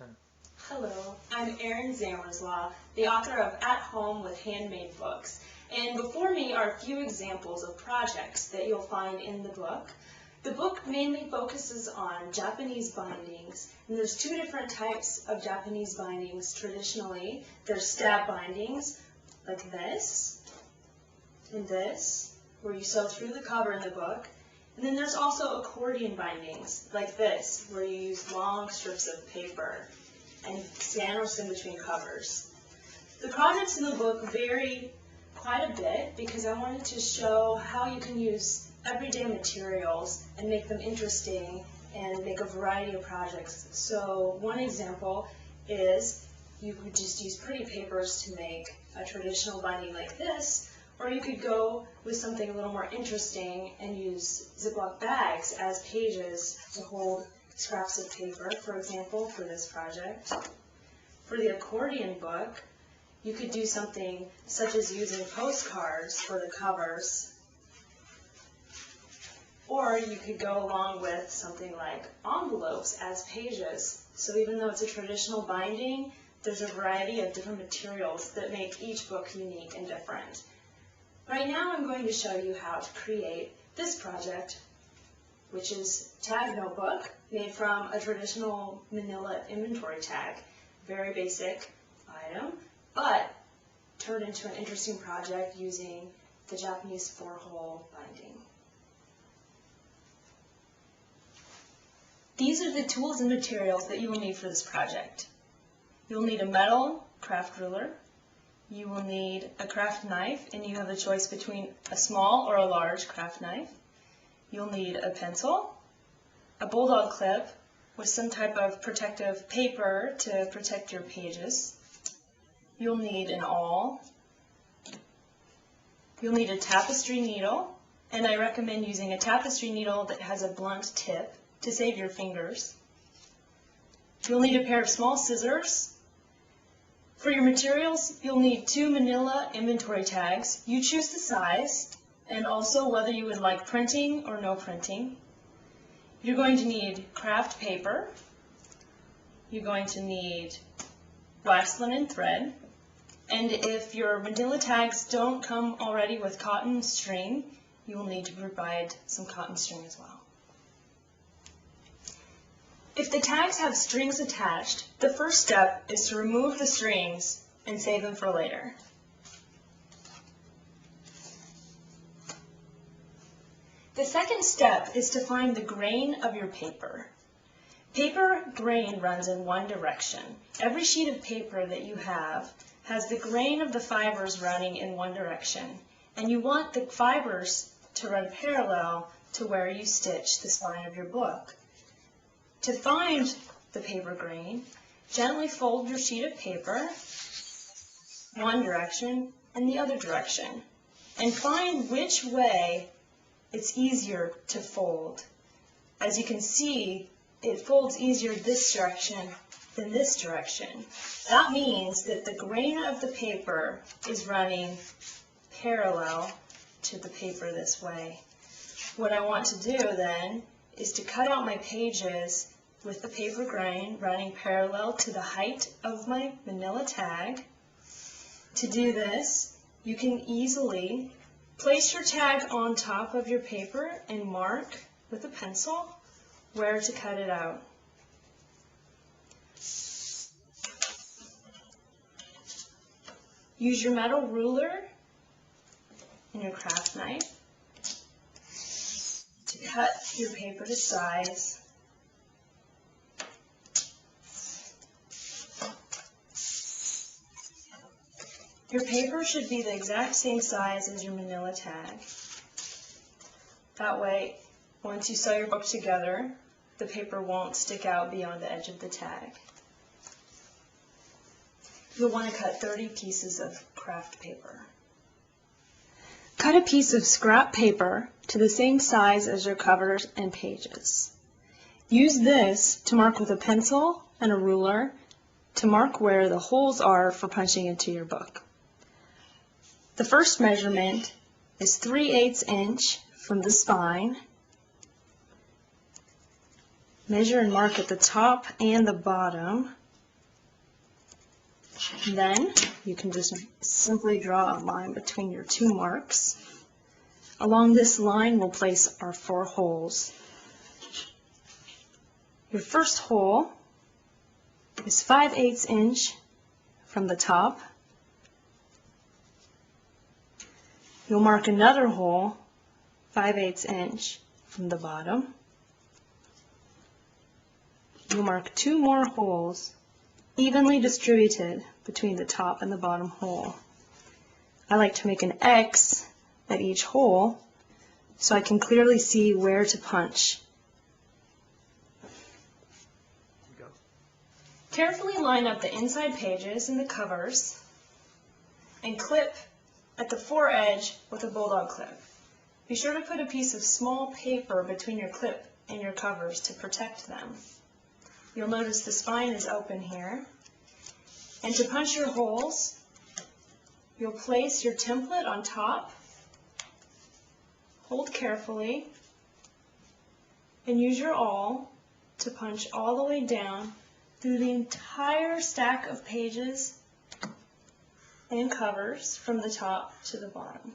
10. Hello, I'm Erin Zamrzla, the author of At Home with Handmade Books. And before me are a few examples of projects that you'll find in the book. The book mainly focuses on Japanese bindings, and there's two different types of Japanese bindings traditionally. There's stab bindings, like this, and this, where you sew through the cover in the book. And then there's also accordion bindings, like this, where you use long strips of paper and sandwich in between covers. The projects in the book vary quite a bit because I wanted to show how you can use everyday materials and make them interesting and make a variety of projects. So one example is you could just use pretty papers to make a traditional binding like this, or you could go with something a little more interesting and use Ziploc bags as pages to hold scraps of paper, for example, for this project. For the accordion book, you could do something such as using postcards for the covers, or you could go along with something like envelopes as pages. So even though it's a traditional binding, there's a variety of different materials that make each book unique and different. Right now I'm going to show you how to create this project, which is tag notebook made from a traditional manila inventory tag. Very basic item, but turned into an interesting project using the Japanese 4-hole binding. These are the tools and materials that you will need for this project. You'll need a metal craft ruler. You will need a craft knife, and you have a choice between a small or a large craft knife. You'll need a pencil, a bulldog clip with some type of protective paper to protect your pages. You'll need an awl. You'll need a tapestry needle, and I recommend using a tapestry needle that has a blunt tip to save your fingers. You'll need a pair of small scissors. For your materials, you'll need 2 manila inventory tags. You choose the size and also whether you would like printing or no printing. You're going to need craft paper. You're going to need wax linen thread. And if your manila tags don't come already with cotton string, you will need to provide some cotton string as well. If the tags have strings attached, the first step is to remove the strings and save them for later. The second step is to find the grain of your paper. Paper grain runs in one direction. Every sheet of paper that you have has the grain of the fibers running in one direction, and you want the fibers to run parallel to where you stitch the spine of your book. To find the paper grain, gently fold your sheet of paper one direction and the other direction, and find which way it's easier to fold. As you can see, it folds easier this direction than this direction. That means that the grain of the paper is running parallel to the paper this way. What I want to do then is to cut out my pages with the paper grain running parallel to the height of my manila tag. To do this, you can easily place your tag on top of your paper and mark with a pencil where to cut it out. Use your metal ruler and your craft knife to cut your paper to size. Your paper should be the exact same size as your manila tag. That way, once you sew your book together, the paper won't stick out beyond the edge of the tag. You'll want to cut 30 pieces of craft paper. Cut a piece of scrap paper to the same size as your covers and pages. Use this to mark with a pencil and a ruler to mark where the holes are for punching into your book. The first measurement is 3/8 inch from the spine. Measure and mark at the top and the bottom Then you can just simply draw a line between your two marks. Along this line, we'll place our 4 holes. Your first hole is 5/8 inch from the top. You'll mark another hole 5/8 inch from the bottom. You'll mark 2 more holes evenly distributed between the top and the bottom hole. I like to make an X at each hole so I can clearly see where to punch. Carefully line up the inside pages and the covers and clip at the foredge with a bulldog clip. Be sure to put a piece of small paper between your clip and your covers to protect them. You'll notice the spine is open here. And to punch your holes, you'll place your template on top, hold carefully, and use your awl to punch all the way down through the entire stack of pages and covers from the top to the bottom.